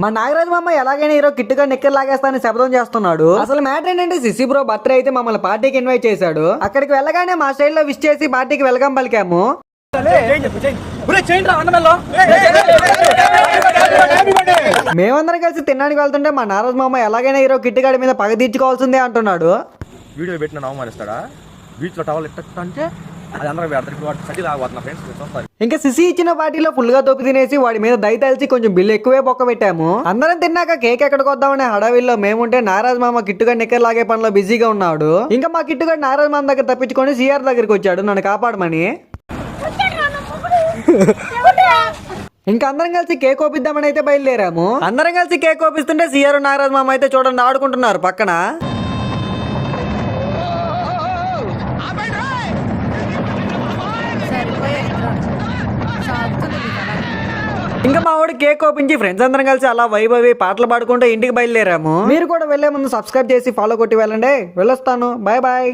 మా నాగరాజు మామ ఎలాగైనా ఈరోజు కిట్టుగా నిక్కర్ లాగేస్తానని శబ్దం చేస్తున్నాడు. అసలు మ్యాటర్ ఏంటంటే సిసి బ్రో బర్త్డే అయితే మమ్మల్ని పార్టీకి ఇన్వైట్ చేశాడు. అక్కడికి వెళ్ళగానే మా స్టైల్ లో విష్ చేసి పార్టీకి వెల్కమ్ పలికాము. మేమందరం కలిసి తినడానికి వెళ్తుంటే మా నాగరాజు మామ ఎలాగైనా ఈరోజు కిట్టుగాడి మీద పగ తీర్చుకోవాల్సిందే అంటున్నాడు. వీడియో పెట్టిన అవమానిస్తాడా? బీచ్ లో టవల్ అంటే ఇంకా సిసి ఇచ్చిన పార్టీలో ఫుల్ గా తోపి తినేసి వాడి మీద దయ తలిచి కొంచెం బిల్లు ఎక్కువే బొక్క పెట్టాము. అందరం తిన్నాక కేక్ ఎక్కడికి వద్దామనే హడావిల్లో మేముంటే నారాజ్ మామ కిట్టుగా నిక్కర్ లాగే పనిలో బిజీగా ఉన్నాడు. ఇంకా మా కిట్టుగా నారాజ్ మామ దగ్గర తప్పించుకొని సిఆర్ దగ్గరికి వచ్చాడు నన్ను కాపాడమని. ఇంకా అందరం కలిసి కేక్ ఓపిద్దామని అయితే బయలుదేరాము. అందరం కలిసి కేక్ ఓపిస్తుంటే సిఆర్ నారాజ్ మామ అయితే చూడండి ఆడుకుంటున్నారు పక్కన. ఇంకా మా వాడు కేక్ ఓపించి ఫ్రెండ్స్ అందరం కలిసి అలా వైభవి పాటలు పాడుకుంటూ ఇంటికి బయలుదేరాము. మీరు కూడా వెళ్లే ముందు సబ్స్క్రైబ్ చేసి ఫాలో కొట్టి వెళ్ళండి. వెళ్ళొస్తాను. Bye bye.